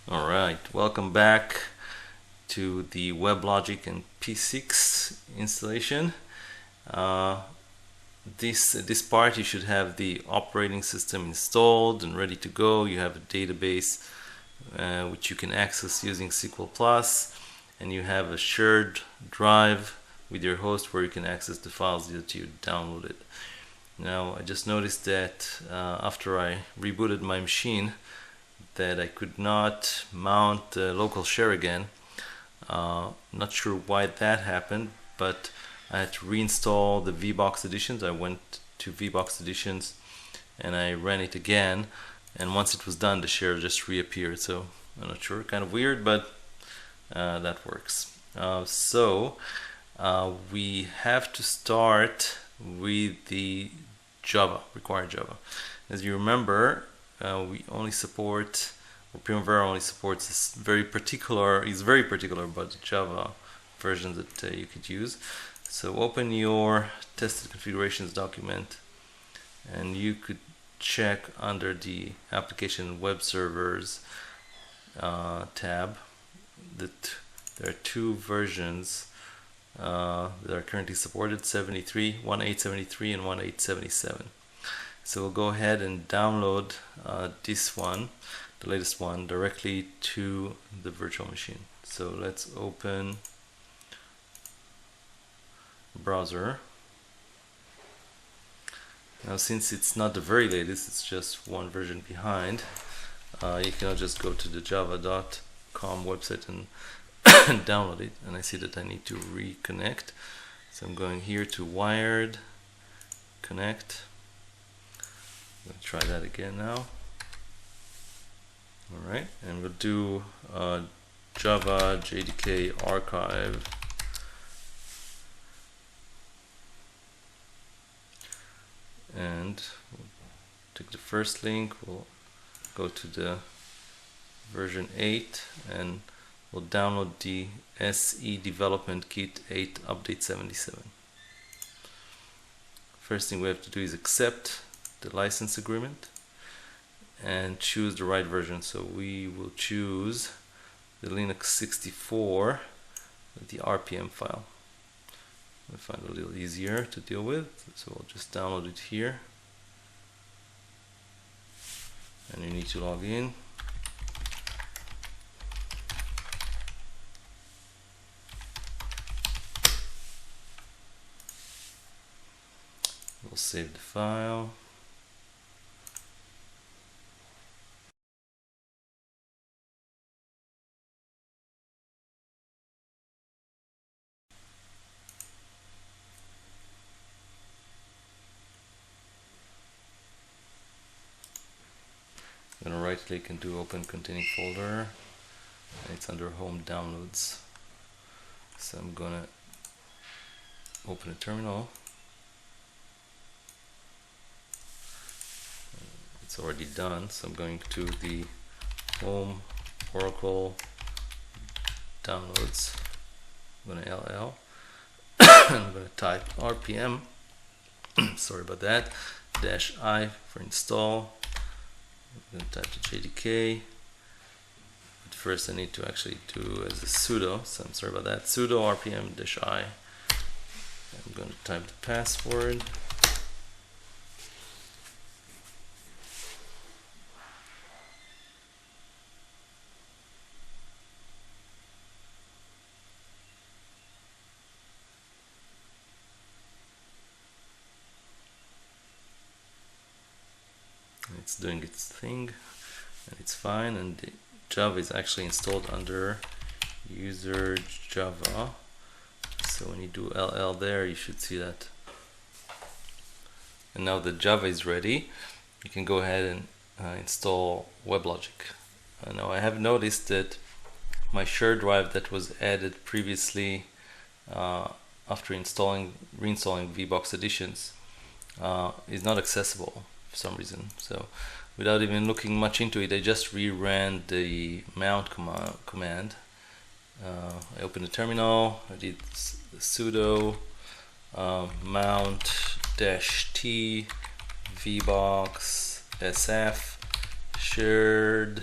Alright, welcome back to the Weblogic and P6 installation. This part you should have the operating system installed and ready to go. You have a database which you can access using SQL+, and you have a shared drive with your host where you can access the files that you downloaded. Now I just noticed that after I rebooted my machine that I could not mount the local share again. Not sure why that happened, but I had to reinstall the VBox editions. I went to VBox editions and I ran it again, and once it was done the share just reappeared. So I'm not sure, kind of weird, but that works. We have to start with the required Java. As you remember, we only support, or Primavera only supports this very particular about the Java version that you could use. So open your tested configurations document and you could check under the application web servers tab that there are two versions that are currently supported, 1873 and 1877. So we'll go ahead and download this one, the latest one, directly to the virtual machine. So let's open a browser. Now since it's not the very latest, it's just one version behind, you can just go to the java.com website and download it. And I see that I need to reconnect. So I'm going here to wired, connect. I'm going to try that again now. Alright, and we'll do Java JDK archive. And we'll take the first link, we'll go to the version 8 and we'll download the SE Development Kit 8 Update 77. First thing we have to do is accept the license agreement and choose the right version. So we will choose the Linux 64 with the RPM file. I find it a little easier to deal with, so we'll just download it here. And you need to log in. We'll save the file. I'm going to right click and do open containing folder, and it's under home downloads. So I'm going to open a terminal. It's already done, so I'm going to the home Oracle downloads. I'm going to LL. I'm going to type RPM. Sorry about that. -I for install. I'm going to type the JDK. But first I need to actually do as a sudo, so I'm sorry about that. Sudo RPM-I. I'm going to type the password. It's doing its thing and it's fine, and the Java is actually installed under user Java. So when you do LL there, you should see that. And now that Java is ready, you can go ahead and install Weblogic. Now I have noticed that my shared drive that was added previously after reinstalling VBox editions is not accessible for some reason. So without even looking much into it, I just reran the mount command. I opened the terminal, I did sudo mount-t vbox sf shared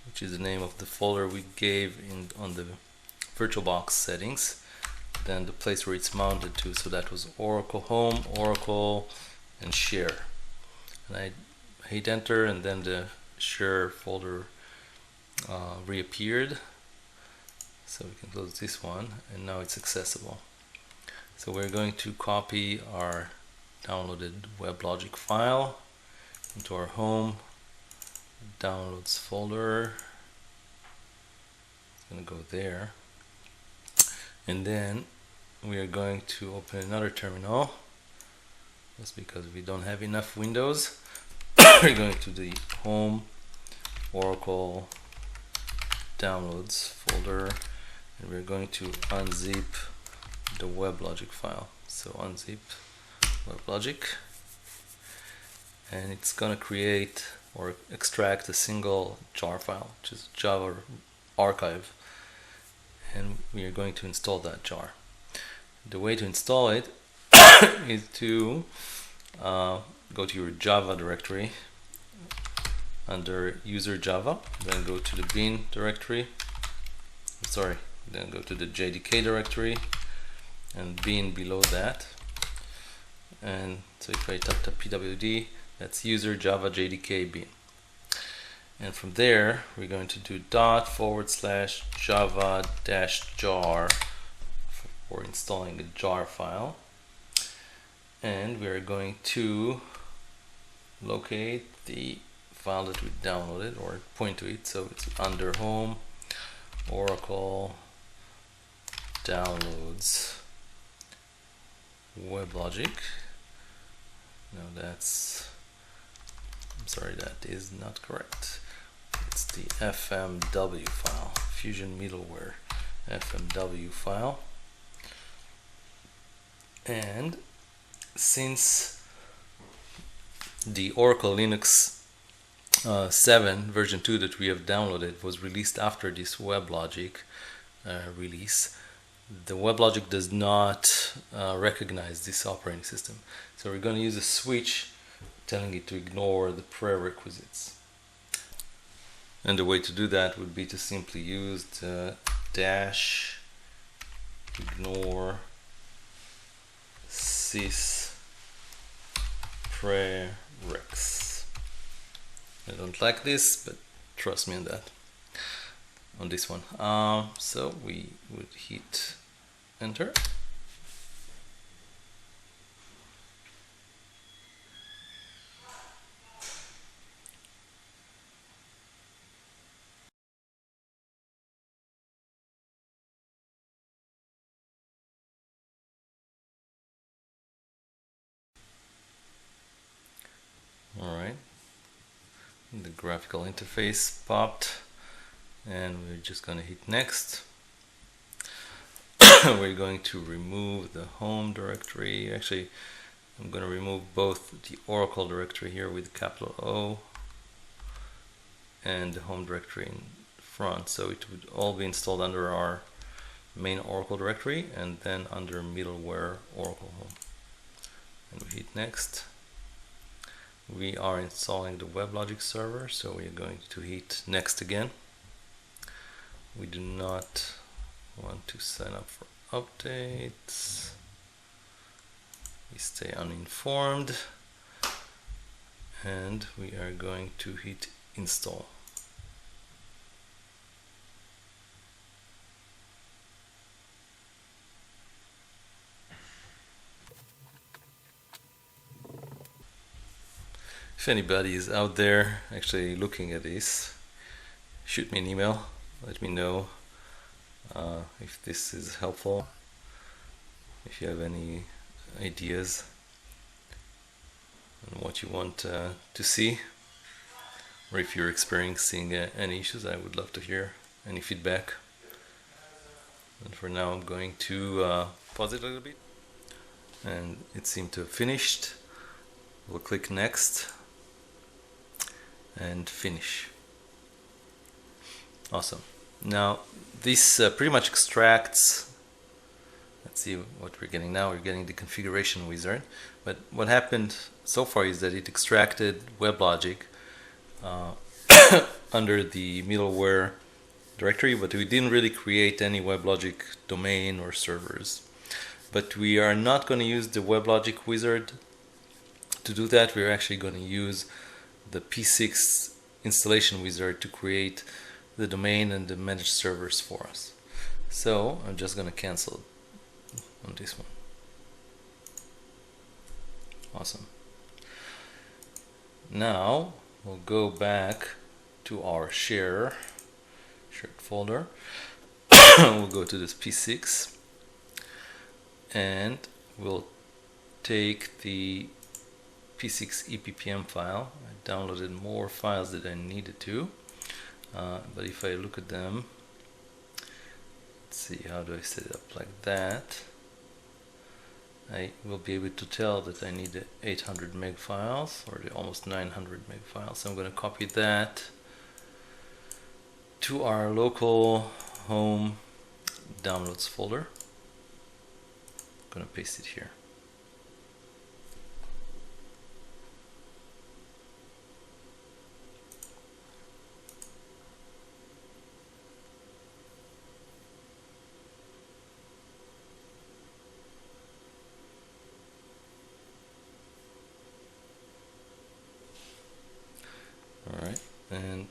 which is the name of the folder we gave on the VirtualBox settings, then the place where it's mounted to. So that was Oracle Home, Oracle, and Share. And I hit enter, and then the Share folder reappeared. So we can close this one, and now it's accessible. So we're going to copy our downloaded WebLogic file into our home downloads folder. It's going to go there. And then we are going to open another terminal. That's because we don't have enough windows. We're going to the home Oracle downloads folder, and we're going to unzip the WebLogic file. So unzip WebLogic, and it's gonna create or extract a single jar file, which is Java archive, and we are going to install that jar. The way to install it is to go to your Java directory under user Java, then go to the bin directory, then go to the JDK directory and bin below that. And so if I type pwd, that's user Java JDK bin. And from there, we're going to do /java-jar for installing a jar file. And we're going to locate the file that we downloaded, or point to it. So it's under home Oracle downloads WebLogic. No, that's, I'm sorry, that is not correct. It's the FMW file, Fusion Middleware FMW file. And since the Oracle Linux 7 version 2 that we have downloaded was released after this WebLogic release, the WebLogic does not recognize this operating system. So we're going to use a switch telling it to ignore the prerequisites. And the way to do that would be to simply use the -ignore sys prereqs. I don't like this, but trust me on that, on this one. So we would hit enter. All right. The graphical interface popped, and we're just going to hit next. We're going to remove the home directory. Actually, I'm going to remove both the Oracle directory here with capital O and the home directory in front. So it would all be installed under our main Oracle directory and then under middleware Oracle home. And we hit next. We are installing the WebLogic server, so we are going to hit next again. We do not want to sign up for updates. We stay uninformed, and we are going to hit install. If anybody is out there actually looking at this, shoot me an email, let me know if this is helpful, if you have any ideas on what you want to see, or if you're experiencing any issues. I would love to hear any feedback. And for now, I'm going to pause it a little bit, and it seemed to have finished. We'll click next and finish. Awesome. Now this pretty much extracts, let's see what we're getting now. We're getting the configuration wizard, but what happened so far is that it extracted WebLogic under the middleware directory, but we didn't really create any WebLogic domain or servers. But we are not going to use the WebLogic wizard to do that. We're actually going to use the P6 installation wizard to create the domain and the managed servers for us. So I'm just going to cancel on this one. Awesome. Now we'll go back to our shared folder. We'll go to this P6 and we'll take the P6 EPPM file. I downloaded more files than I needed to, but if I look at them, let's see, how do I set it up like that? I will be able to tell that I need the 800 meg files, or the almost 900 meg files. So I'm going to copy that to our local home downloads folder. I'm going to paste it here. Alright, and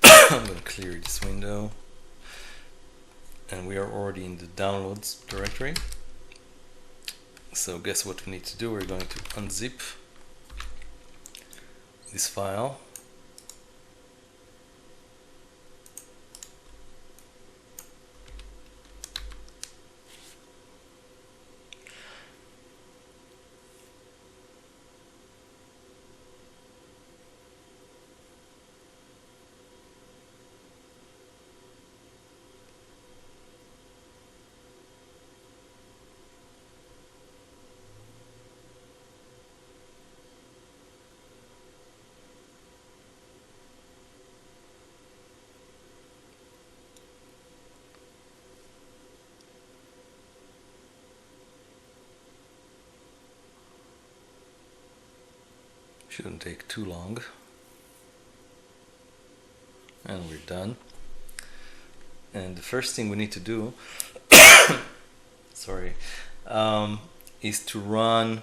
I'm going to clear this window, and we are already in the downloads directory. So guess what we need to do? We're going to unzip this file. Shouldn't take too long, and we're done. And the first thing we need to do sorry, is to run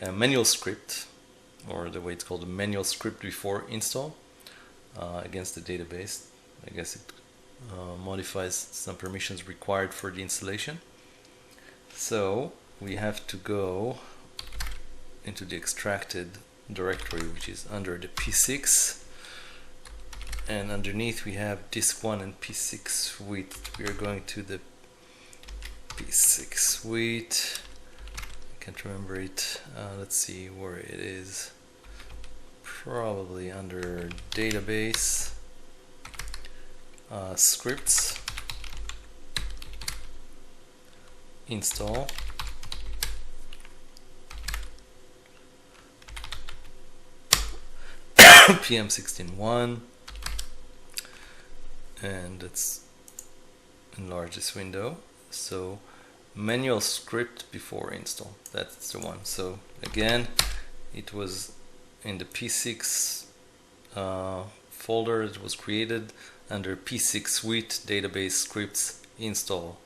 a manual script, or the way it's called, a manual script before install against the database. I guess it modifies some permissions required for the installation. So we have to go into the extracted directory, which is under the P6, and underneath we have disk 1 and P6 suite. We are going to the P6 suite. I can't remember it. Let's see where it is. Probably under database, scripts, install, PM16.1, and let's enlarge this window. So manual script before install, that's the one. So again, it was in the P6 folder. It was created under P6 suite database scripts install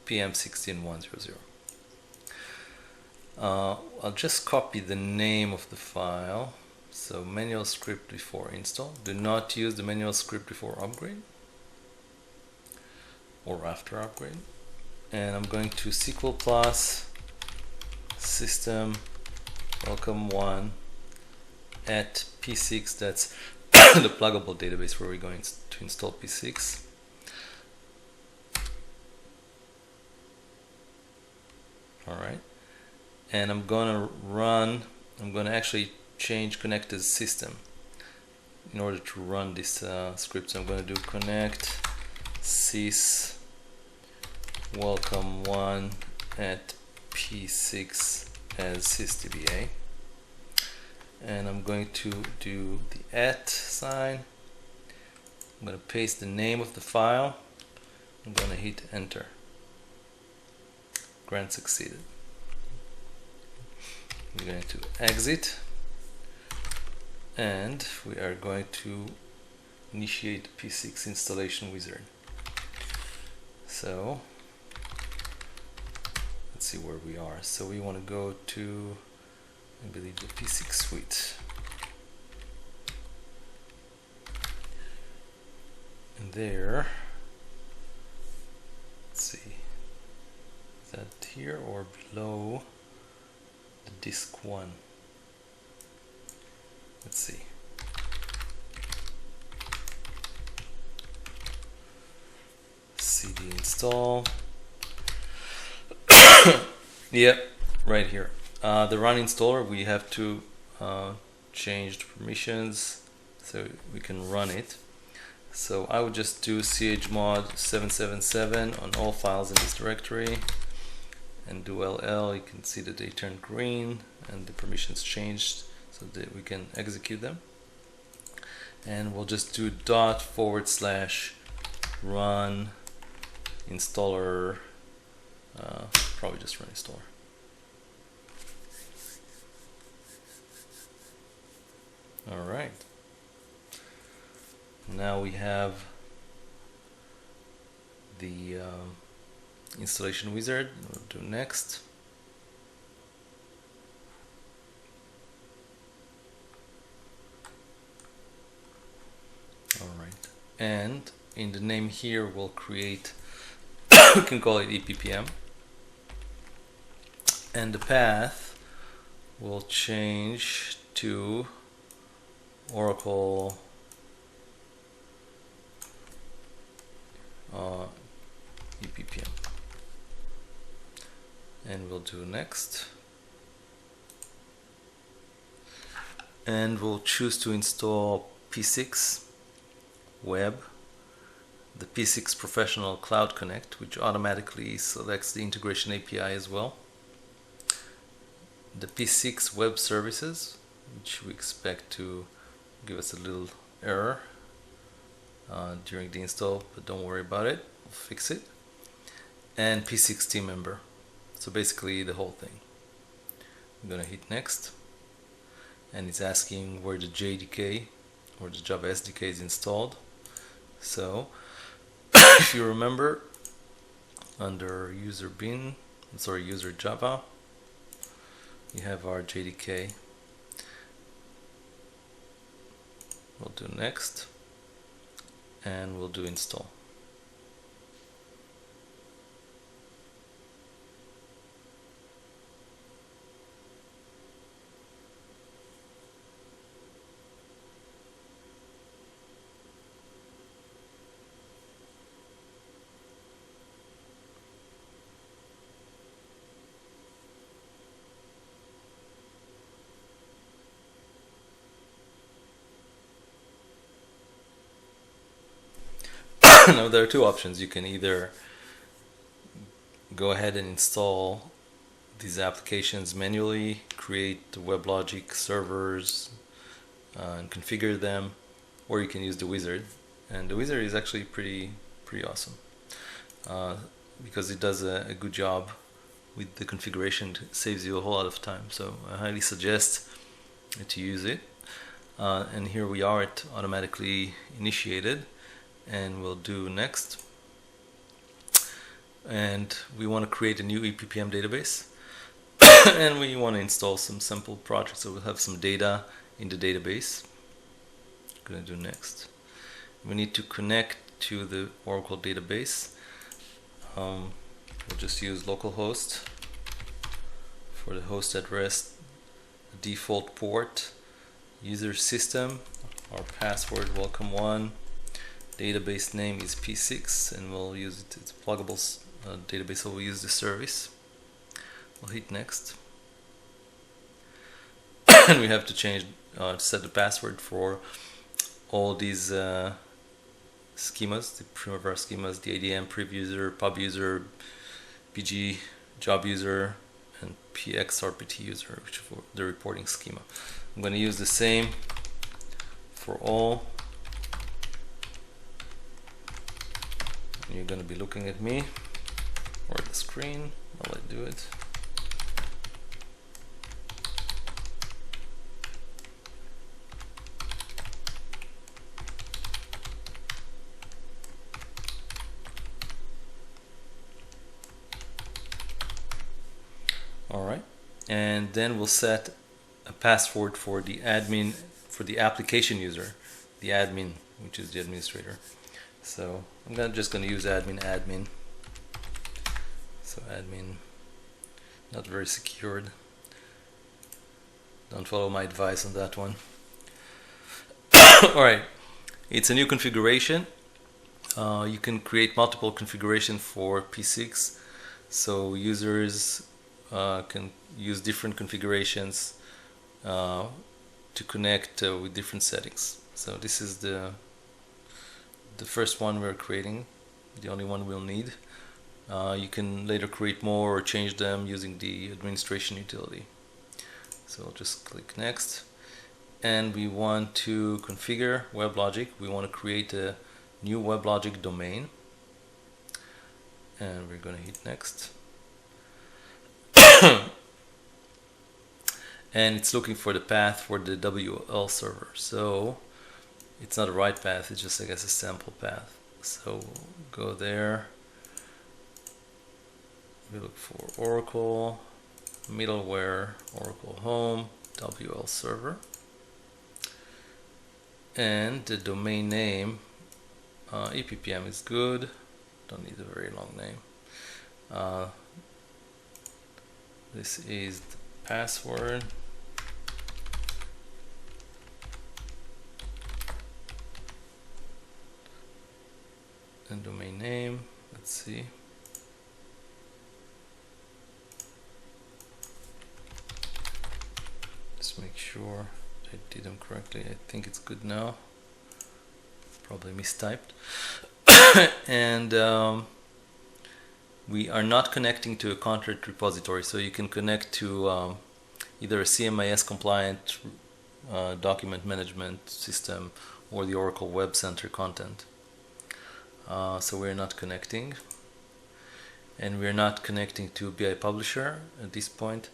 PM16.100. I'll just copy the name of the file. So manual script before install. Do not use the manual script before upgrade or after upgrade. And I'm going to SQL plus system welcome 1 at P6. That's the pluggable database where we're going to install P6. Alright, and I'm going to actually change connected system in order to run this script. So I'm going to do connect sys welcome 1 at P6 as sysdba, and I'm going to do the @ sign. I'm going to paste the name of the file. I'm going to hit enter. Grant succeeded. I'm going to exit. and we are going to initiate the P6 installation wizard. So let's see where we are. So we want to go to, I believe, the P6 suite. And there, let's see, is that here or below the disk 1? Let's see. CD install. Yep, right here. The run installer, we have to change the permissions so we can run it. So I would just do chmod 777 on all files in this directory and do ll. You can see that they turned green and the permissions changed so that we can execute them. And we'll just do /run installer, probably just run installer. All right. Now we have the installation wizard. We'll do next. All right. And in the name here, we'll create, we can call it EPPM. And the path will change to Oracle EPPM, and we'll do next, and we'll choose to install P6 Web, the P6 Professional Cloud Connect, which automatically selects the integration API as well, the P6 Web Services, which we expect to give us a little error during the install, but don't worry about it, we'll fix it, and P6 team member. So basically the whole thing. I'm gonna hit next, and it's asking where the JDK or the Java SDK is installed. So if you remember, under user Java, you have our JDK. We'll do next, and we'll do install. Now there are two options. You can either go ahead and install these applications manually, create the WebLogic servers and configure them, or you can use the wizard. And the wizard is actually pretty awesome because it does a good job with the configuration. It saves you a whole lot of time, so I highly suggest to use it. And here we are, it automatically initiated, and we'll do next. And we want to create a new EPPM database and we want to install some simple projects, so we'll have some data in the database. I'm going to do next. We need to connect to the Oracle database. We'll just use localhost for the host address, default port, user system, our password welcome1, database name is P6, and we'll use it. It's a pluggable database, so we'll use the service. We'll hit next, and we have to change, set the password for all these schemas, the Primavera schemas, the ADM, priv user, pub user, BG, job user, and PX RPT user, which for the reporting schema. I'm going to use the same for all. You're going to be looking at me or at the screen while I do it. and then we'll set a password for the admin, for the application user, the admin, which is the administrator. So I'm just going to use admin. So admin, not very secured. Don't follow my advice on that one. Alright, it's a new configuration. You can create multiple configurations for P6, so users can use different configurations to connect with different settings. So this is the first one we're creating, the only one we'll need. You can later create more or change them using the administration utility. So I'll just click next, and we want to configure WebLogic. We want to create a new WebLogic domain, and we're going to hit next. And it's looking for the path for the WL server. So it's not a right path, it's just, I guess, a sample path. So go there, we look for Oracle, middleware, Oracle home, WL server, and the domain name, EPPM is good, don't need a very long name. This is the password. And domain name, let's see. Just make sure I did them correctly. I think it's good now. Probably mistyped. And we are not connecting to a content repository, so you can connect to either a CMIS compliant document management system or the Oracle Web Center content. So we're not connecting, and we're not connecting to BI Publisher at this point.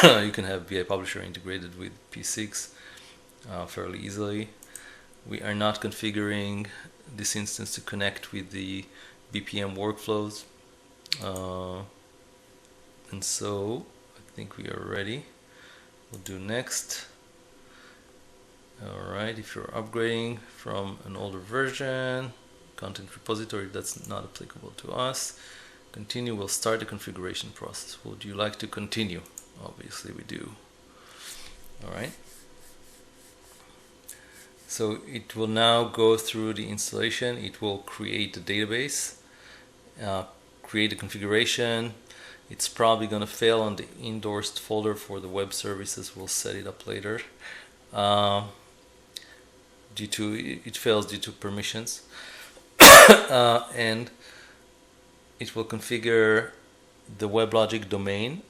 You can have BI Publisher integrated with P6 fairly easily. We are not configuring this instance to connect with the BPM workflows, and so I think we are ready. We'll do next. Alright, if you're upgrading from an older version, content repository, that's not applicable to us. Continue, we'll start the configuration process. Would you like to continue? Obviously we do. Alright. So it will now go through the installation. It will create a database, create a configuration. It's probably going to fail on the endorsed folder for the web services. We'll set it up later. It fails due to permissions. And it will configure the WebLogic domain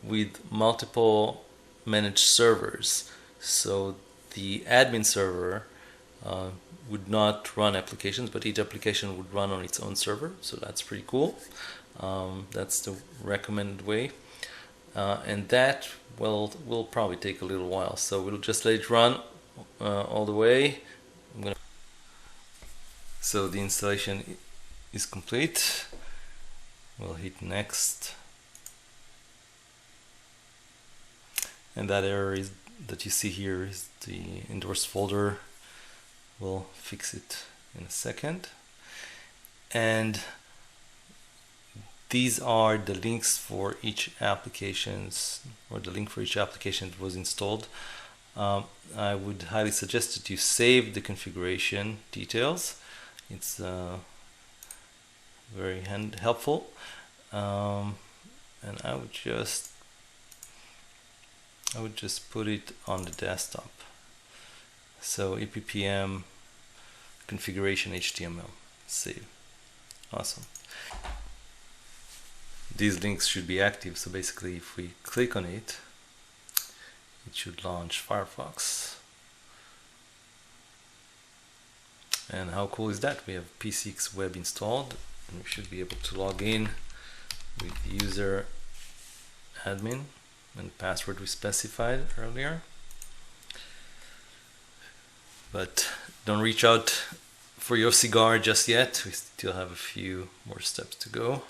with multiple managed servers. So the admin server would not run applications, but each application would run on its own server. So that's pretty cool. That's the recommended way. And that will probably take a little while. So we'll just let it run all the way. So the installation is complete. We'll hit next, and that error that you see here is the endorsed folder. We'll fix it in a second. And these are the links for each applications, or the link for each application that was installed. I would highly suggest that you save the configuration details. It's very helpful, and I would just put it on the desktop. So EPPM configuration HTML, save. Awesome. These links should be active, so basically if we click on it, it should launch Firefox. And how cool is that? We have P6 web installed, and we should be able to log in with user admin and password we specified earlier. But don't reach out for your cigar just yet. We still have a few more steps to go.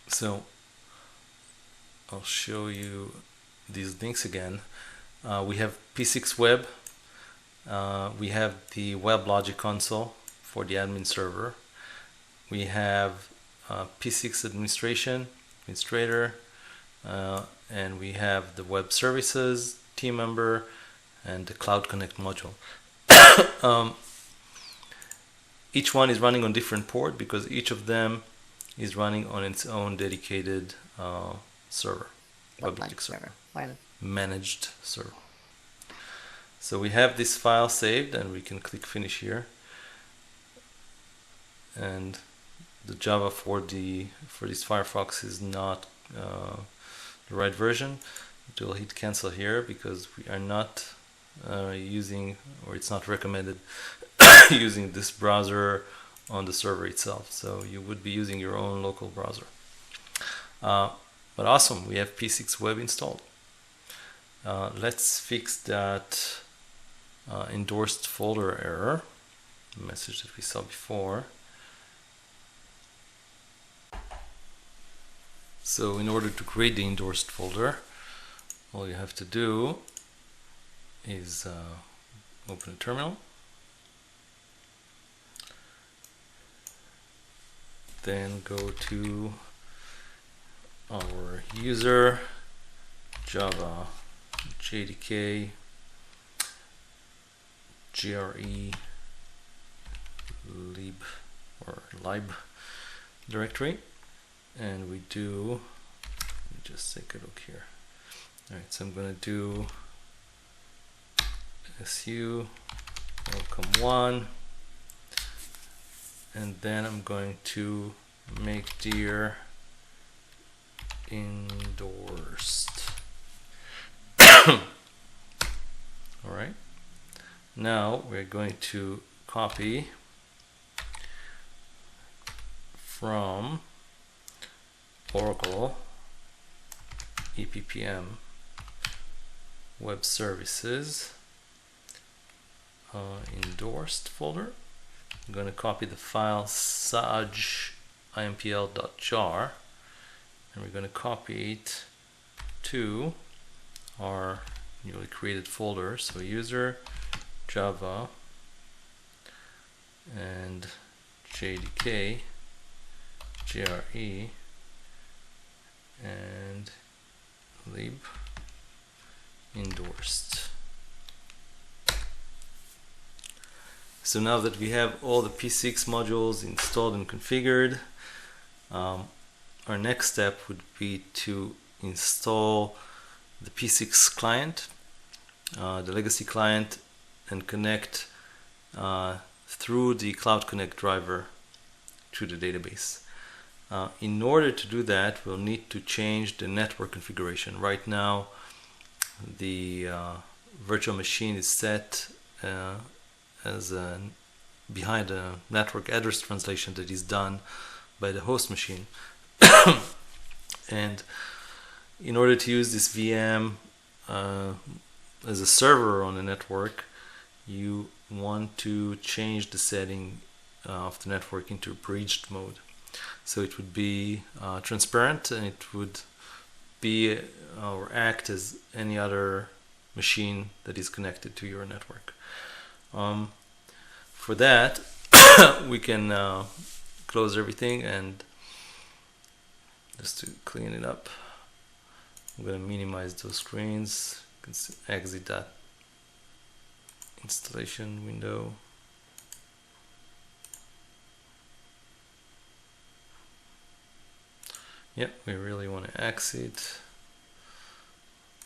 So I'll show you these links again. We have P6 Web. We have the Weblogic Console for the admin server. We have P6 administrator, and we have the web services, team member, and the Cloud Connect module. Each one is running on different port because each of them is running on its own dedicated server, Weblogic server, managed server. So we have this file saved, and we can click finish here. And the Java for this Firefox is not the right version. We'll hit cancel here because we are not using, or it's not recommended using this browser on the server itself. So you would be using your own local browser. But awesome, we have P6 Web installed. Let's fix that endorsed folder error message that we saw before. So in order to create the endorsed folder, all you have to do is open a terminal, then go to our user Java JDK GRE lib or lib directory, and we do, let me just take a look here. Alright, so I'm going to do su welcome 1, and then I'm going to make dir endorsed. Alright, now we're going to copy from Oracle EPPM web services endorsed folder. I'm going to copy the file saj.impl.jar, and we're going to copy it to our newly created folder. So user Java and JDK GRE and lib endorsed. So now that we have all the P6 modules installed and configured, our next step would be to install the P6 client, the legacy client, and connect through the Cloud Connect driver to the database. In order to do that, we'll need to change the network configuration. Right now, the virtual machine is set as behind a network address translation that is done by the host machine. And in order to use this VM as a server on the network, you want to change the setting of the network into breached mode. So it would be transparent, and it would be or act as any other machine that is connected to your network. For that, we can close everything, and just to clean it up, I'm going to minimize those screens. You can exit that installation window. Yep, we really want to exit.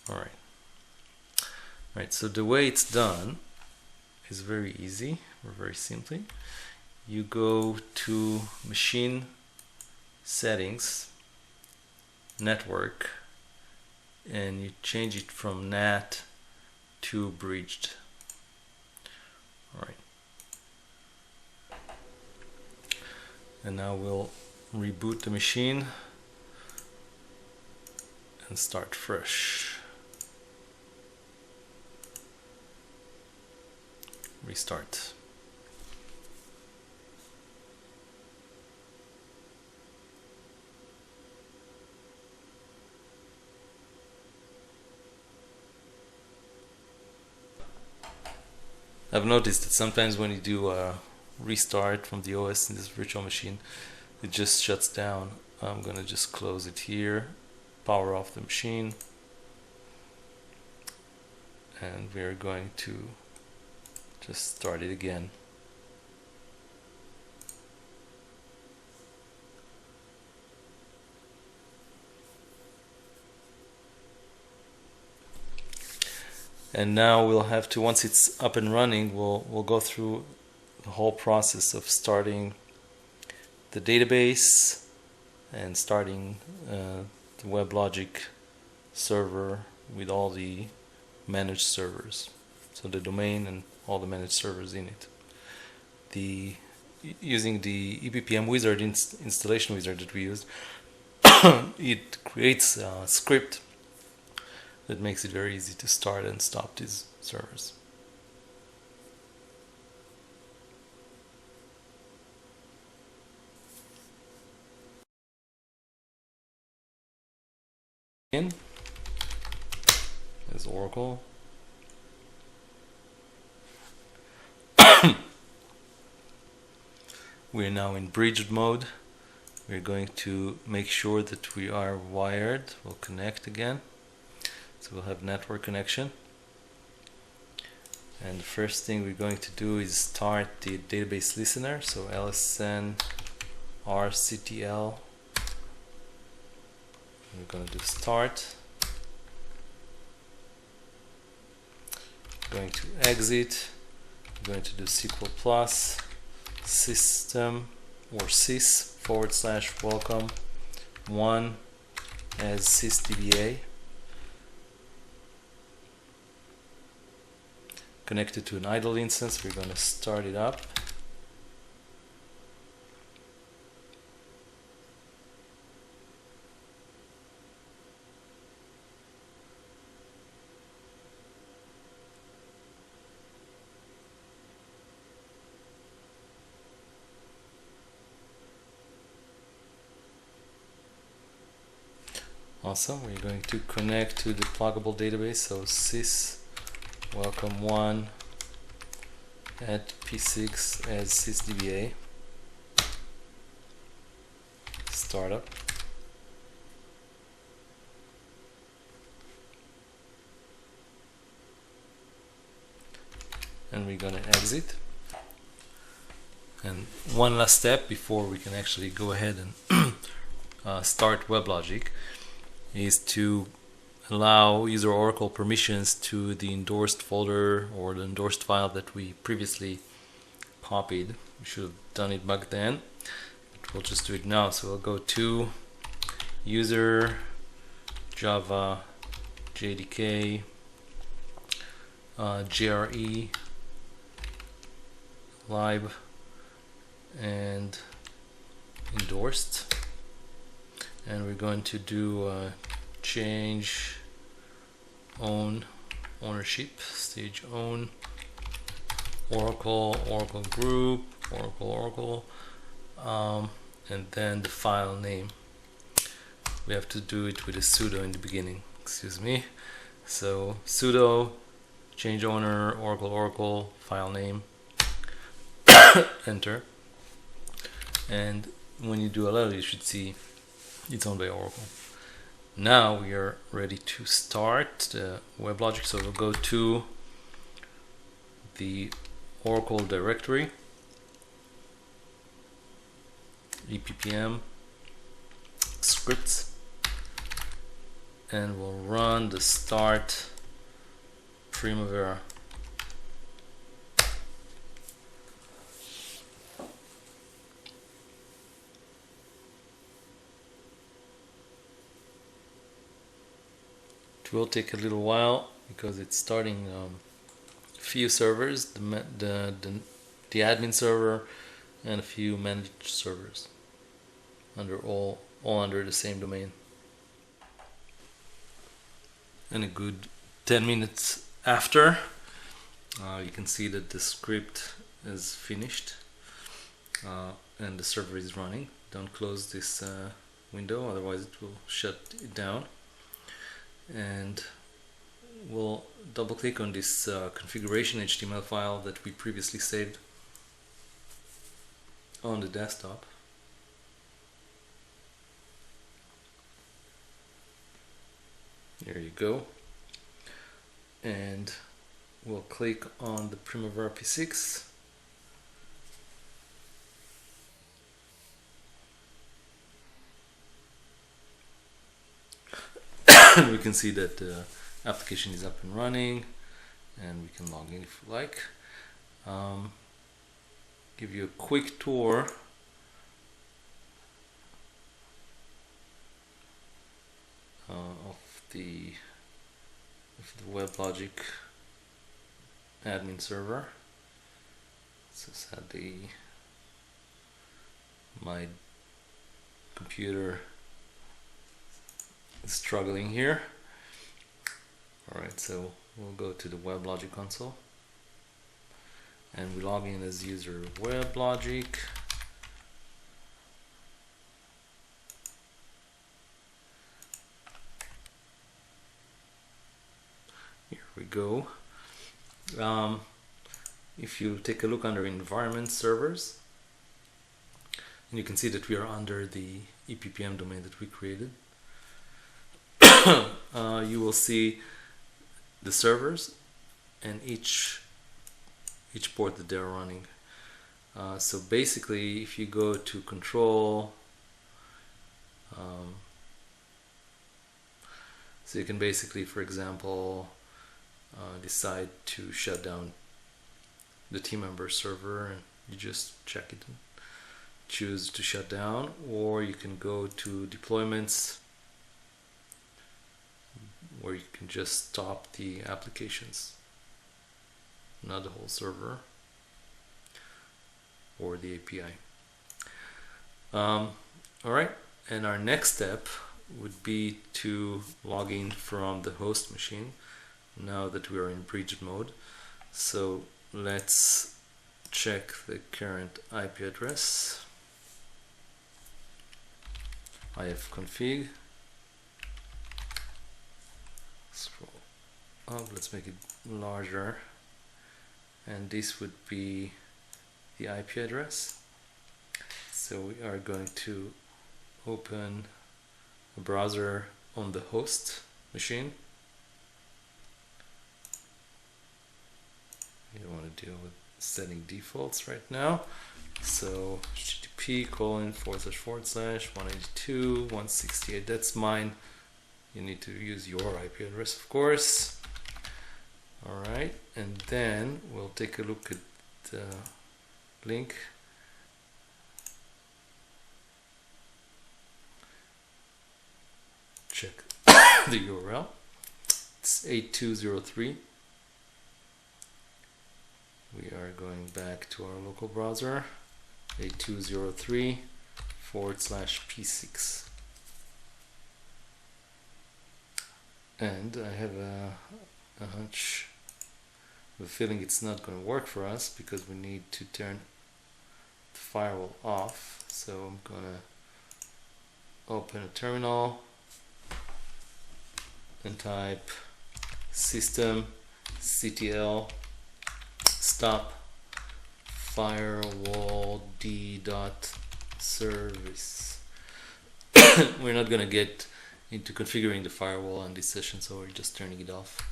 Alright. Right, so the way it's done is very easy, or very simply. You go to machine settings, network, and you change it from NAT to breached. Alright. And now we'll reboot the machine and start fresh. Restart. I've noticed that sometimes when you do a restart from the OS in this virtual machine, it just shuts down. I'm gonna just close it here, power off the machine, and we're going to just start it again. And now we'll have to, once it's up and running, we'll go through the whole process of starting the database and starting the Weblogic server with all the managed servers, so the domain and all the managed servers in it. Using the EPPM wizard, installation wizard that we used, it creates a script that makes it very easy to start and stop these servers. As Oracle. We're now in bridged mode. We're going to make sure that we are wired. We'll connect again. So we'll have network connection. And the first thing we're going to do is start the database listener. So lsn rctl. We're going to do start. We're going to exit. We're going to do SQL plus system or sys/welcome 1 as sysdba. Connected to an idle instance, we're going to start it up. Awesome. We're going to connect to the pluggable database, so sys welcome 1 at p6 as sysdba. Startup. And we're going to exit. And one last step before we can actually go ahead and start Weblogic is to allow user Oracle permissions to the endorsed folder or the endorsed file that we previously copied. We should have done it back then, but we'll just do it now. So we'll go to user java jdk gre lib and endorsed, and we're going to do change ownership, stage own, Oracle group, Oracle, and then the file name. We have to do it with a sudo in the beginning, excuse me. So sudo change owner, Oracle, file name, enter. And when you do allow, you should see it's owned by Oracle. Now we are ready to start the Weblogic. So we'll go to the Oracle directory, EPPM scripts, and we'll run the start Primavera. It will take a little while because it's starting a few servers, the admin server and a few managed servers, under all under the same domain. And a good 10 minutes after, you can see that the script is finished and the server is running. Don't close this window, otherwise it will shut it down. And we'll double click on this configuration HTML file that we previously saved on the desktop. There you go. And we'll click on the Primavera P6. We can see that the application is up and running, and we can log in if you like. Give you a quick tour of the Weblogic Admin server. So sadly, my computer is struggling here. Alright, so we'll go to the Weblogic Console and we log in as user Weblogic. Here we go. If you take a look under environment servers, and you can see that we are under the EPPM domain that we created. You will see the servers and each port that they're running. So basically, if you go to control, so you can basically, for example, decide to shut down the team member server, and you just check it and choose to shut down, or you can go to deployments, where you can just stop the applications, not the whole server or the API. Alright, and our next step would be to log in from the host machine now that we are in bridge mode. So let's check the current IP address. ifconfig. Scroll up, let's make it larger, and this would be the IP address. So we are going to open a browser on the host machine. You don't want to deal with setting defaults right now. So http://192.168, that's mine. You need to use your IP address, of course. Alright, and then we'll take a look at the link. Check the URL. It's 8203. We are going back to our local browser, 8203/P6. And I have a hunch, the feeling it's not going to work for us because we need to turn the firewall off. So I'm going to open a terminal and type systemctl stop firewall d.service. We're not going to get into configuring the firewall on this session, so we're just turning it off.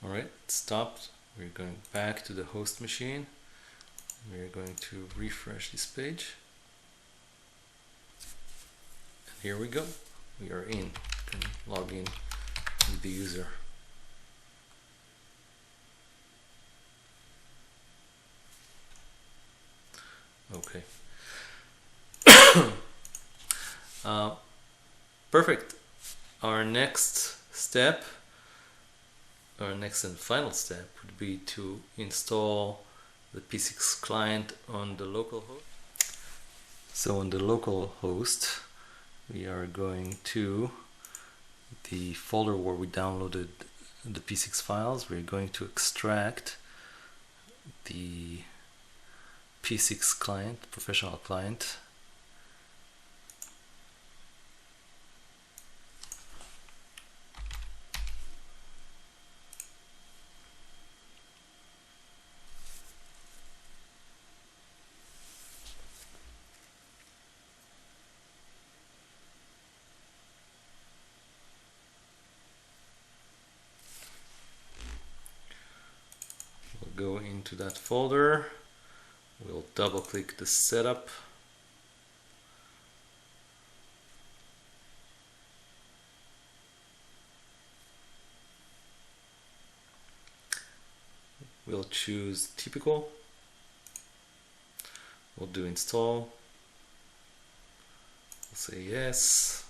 Alright, it stopped. We're going back to the host machine. We're going to refresh this page. And here we go. We are in. You can log in with the user. Okay. Perfect. Our next step, our next and final step, would be to install the P6 client on the local host. So on the local host, we are going to the folder where we downloaded the P6 files. We're going to extract the P6 client, professional client. We'll go into that folder. We'll double click the setup. We'll choose typical. We'll do install. We'll say yes.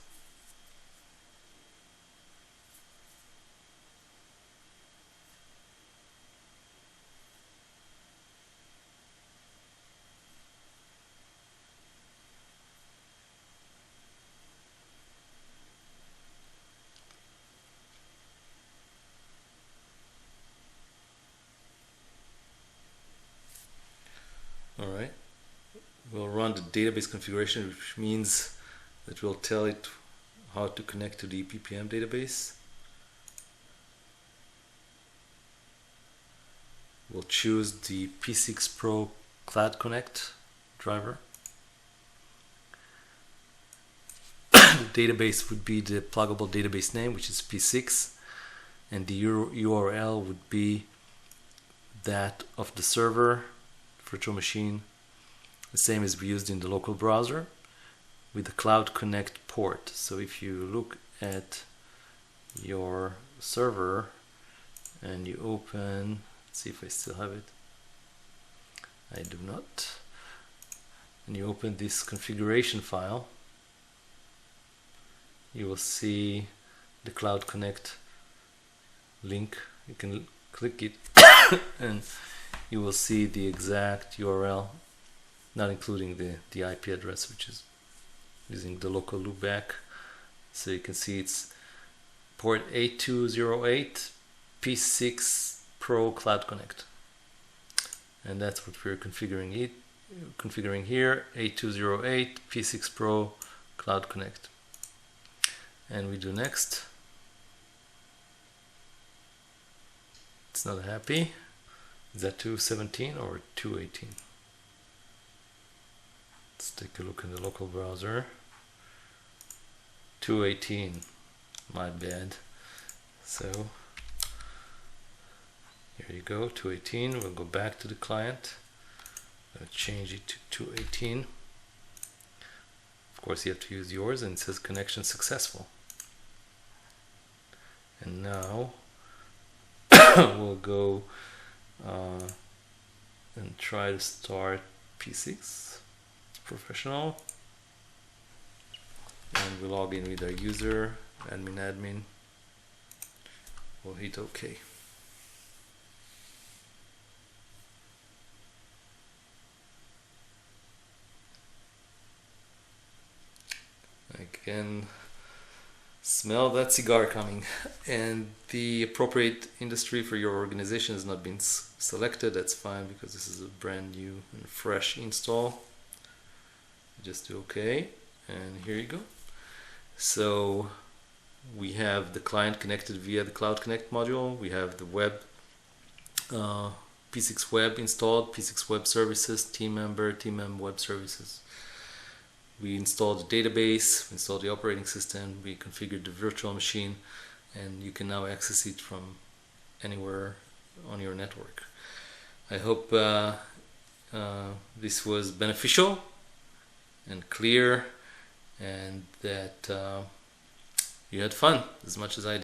Alright, we'll run the database configuration, which means that we'll tell it how to connect to the EPPM database. We'll choose the P6 Pro Cloud Connect driver. The database would be the pluggable database name, which is P6, and the URL would be that of the server, virtual machine, the same as we used in the local browser, with the Cloud Connect port. So if you look at your server and you open, let's see if I still have it, I do not, and you open this configuration file, you will see the Cloud Connect link. You can click it and you will see the exact URL, not including the IP address, which is using the local loopback. So you can see it's port 8208 P6 Pro Cloud Connect, and that's what we're configuring here, 8208 P6 Pro Cloud Connect. And we do next. It's not happy. Is that 217 or 218? Let's take a look in the local browser. 218, my bad. So here you go, 218. We'll go back to the client. I'll change it to 218. Of course, you have to use yours, and it says connection successful. And now we'll go and try to start P6 Professional, and we'll log in with our user, admin. We'll hit OK. I can smell that cigar coming, and the appropriate industry for your organization has not been selected. That's fine, because this is a brand new and fresh install. Just do OK, and here you go. So we have the client connected via the Cloud Connect module. We have the web P6 Web installed, P6 Web Services, team member Web Services. We installed the database, we installed the operating system, we configured the virtual machine, and you can now access it from anywhere on your network. I hope this was beneficial and clear, and that you had fun as much as I did.